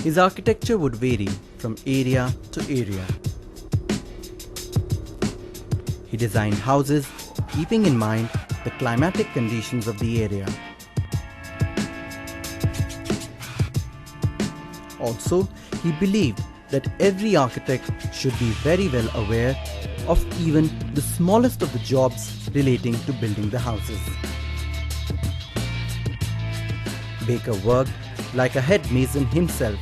His architecture would vary from area to area. He designed houses keeping in mind the climatic conditions of the area. Also, he believed that every architect should be very well aware of even the smallest of the jobs relating to building the houses. Baker worked like a head mason himself,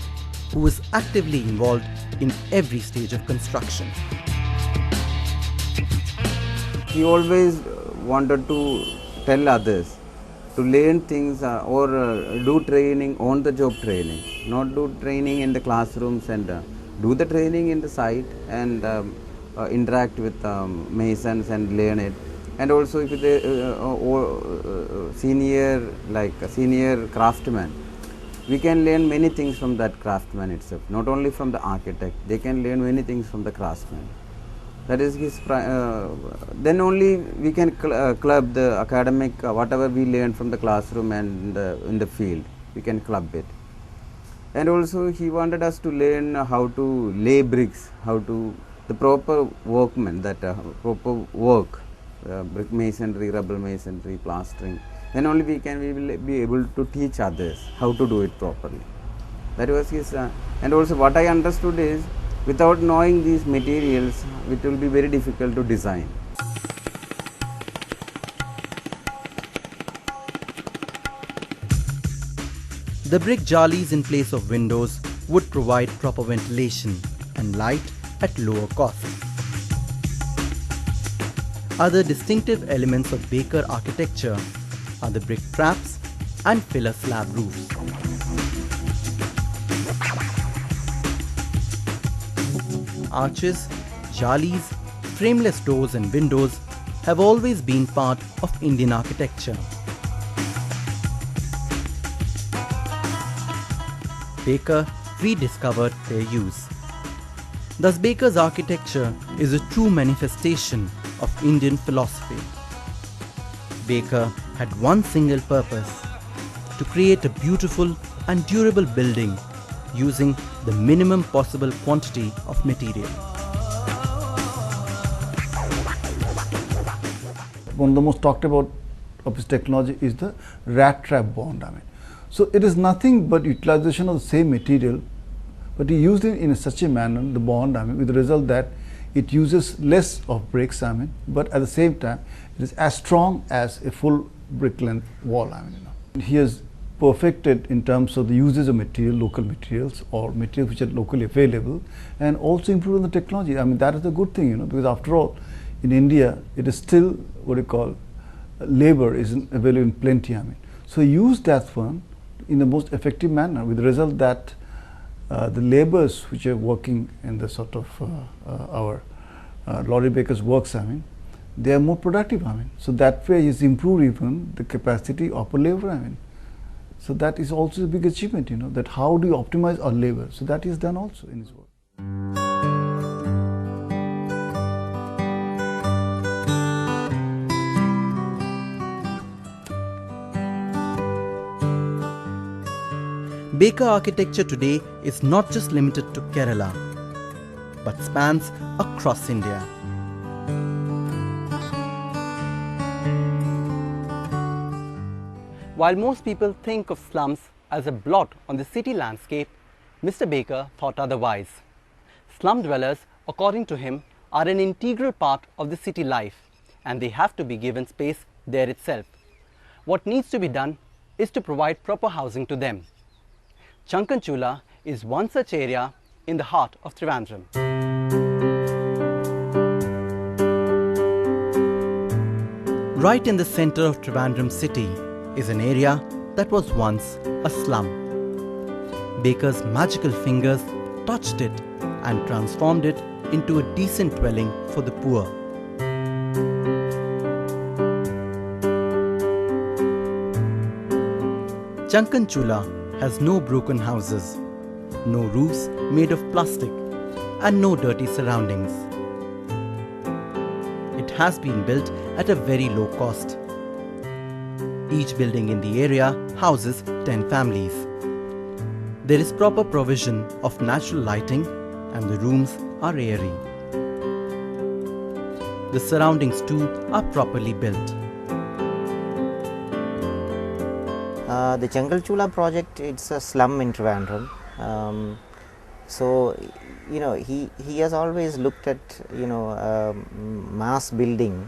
who was actively involved in every stage of construction. He always wanted to tell others to learn things or do training, on the job training, not do training in the classrooms, and do the training in the site and interact with masons and learn it. And also if they senior craftsman, we can learn many things from that craftsman itself, not only from the architect. They can learn many things from the craftsman. That is his then only we can club the academic whatever we learn from the classroom and in the field, we can club it. And also he wanted us to learn how to lay bricks, how to the proper workman, that proper work, brick masonry, rubble masonry, plastering. Then only we will be able to teach others how to do it properly. That was his and also what I understood is, without knowing these materials, it will be very difficult to design. The brick jalis in place of windows would provide proper ventilation and light at lower cost. Other distinctive elements of Baker architecture are the brick traps and pillar slab roofs. Arches, jalis, frameless doors and windows have always been part of Indian architecture. Baker rediscovered their use. Thus, Baker's architecture is a true manifestation of Indian philosophy. Baker had one single purpose: to create a beautiful and durable building using the minimum possible quantity of material. One of the most talked about of his technology is the rat trap bond. So it is nothing but utilization of the same material, but he used it in such a manner, the bond, with the result that it uses less of bricks, but at the same time it is as strong as a full brick length wall. He has perfected in terms of the uses of material, local materials or materials which are locally available, and also improved on the technology. That is a good thing, because after all, in India, it is still what you call labor isn't available in plenty. So he used that one in the most effective manner, with the result that the laborers which are working in the sort of our Laurie Baker's works, they are more productive. So that way he's improved even the capacity of a labor. So that is also a big achievement, that how do you optimize our labor? So that is done also in his work. Baker architecture today is not just limited to Kerala, but spans across India. While most people think of slums as a blot on the city landscape, Mr. Baker thought otherwise. Slum dwellers, according to him, are an integral part of the city life, and they have to be given space there itself. What needs to be done is to provide proper housing to them. Chankanchula is one such area in the heart of Trivandrum. Right in the center of Trivandrum city is an area that was once a slum. Baker's magical fingers touched it and transformed it into a decent dwelling for the poor. Chankanchula has no broken houses, no roofs made of plastic, and no dirty surroundings. It has been built at a very low cost. Each building in the area houses 10 families. There is proper provision of natural lighting and the rooms are airy. The surroundings too are properly built. The Jungle Chula project, it's a slum in Trivandrum. So, he has always looked at, mass building.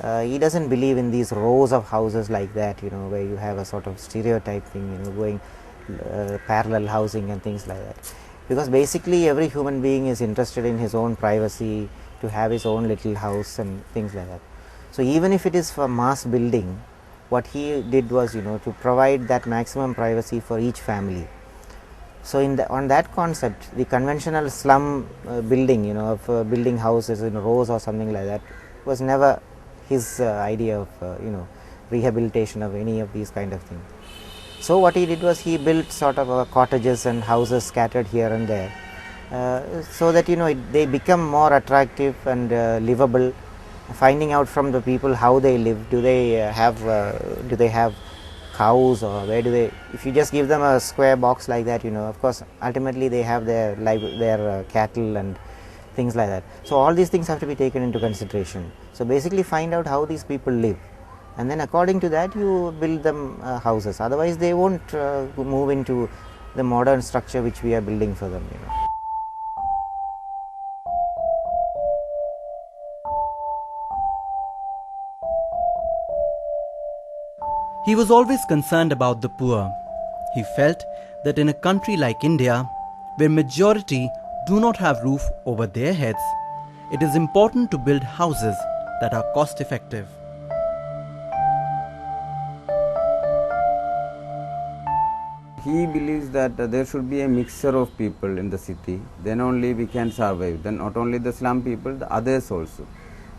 He doesn't believe in these rows of houses like that, where you have a sort of stereotype thing, going parallel housing and things like that. Because basically every human being is interested in his own privacy, to have his own little house and things like that. So even if it is for mass building, what he did was, to provide that maximum privacy for each family. So on that concept, the conventional slum building, of building houses in rows or something like that, was never his idea of, rehabilitation of any of these kind of things. So what he did was he built sort of cottages and houses scattered here and there, so that they become more attractive and livable. Finding out from the people how they live. Do they have cows, or where do they? If you just give them a square box like that, of course, ultimately they have their cattle and things like that. So all these things have to be taken into consideration. So basically, find out how these people live, and then according to that, you build them houses. Otherwise, they won't move into the modern structure which we are building for them. He was always concerned about the poor. He felt that in a country like India, where majority do not have roof over their heads, it is important to build houses that are cost effective. He believes that there should be a mixture of people in the city, then only we can survive. Then not only the slum people, the others also.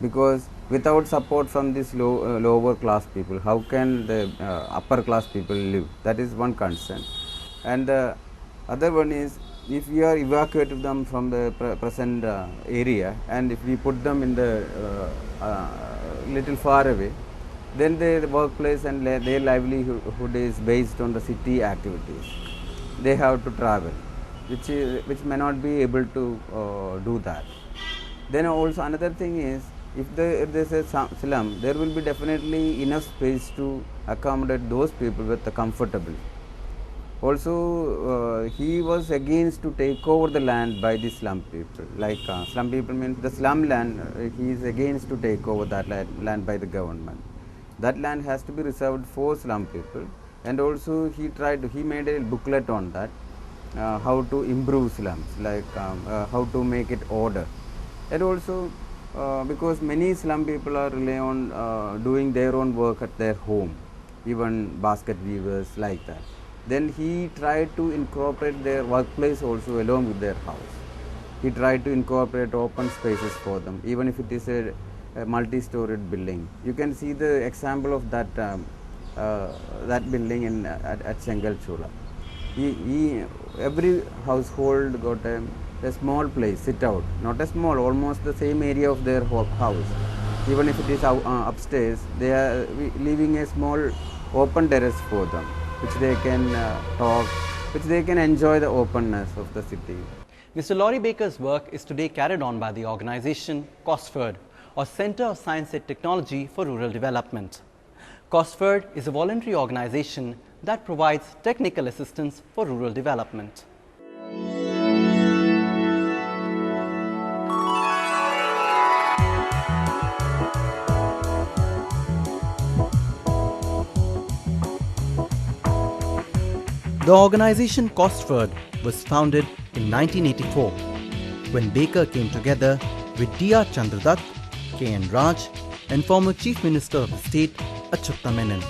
Because without support from these lower class people, how can the upper class people live? That is one concern. And the other one is, if we are evacuated them from the present area, and if we put them in the little far away, then their workplace and their livelihood is based on the city activities. They have to travel, which may not be able to do that. Then also another thing is, if there is a slum, there will be definitely enough space to accommodate those people with the comfortable. Also, he was against to take over the land by the slum people. Like slum people means the slum land, he is against to take over that land by the government. That land has to be reserved for slum people. And also he made a booklet on that, how to improve slums, like how to make it order. And also, because many slum people are rely on doing their own work at their home, even basket weavers like that. Then he tried to incorporate their workplace also along with their house. He tried to incorporate open spaces for them, even if it is a multi-storied building. You can see the example of that that building at Jungle Chula. Every household got a small place, sit out, not a small, almost the same area of their house. Even if it is upstairs, they are leaving a small open terrace for them, which they can talk, which they can enjoy the openness of the city. Mr. Laurie Baker's work is today carried on by the organization costford, or Center of Science and Technology for Rural Development. costford is a voluntary organization that provides technical assistance for rural development. The organization costford was founded in 1984 when Baker came together with D.R. Chandradutt, K.N. Raj and former Chief Minister of the State Achyuta Menon.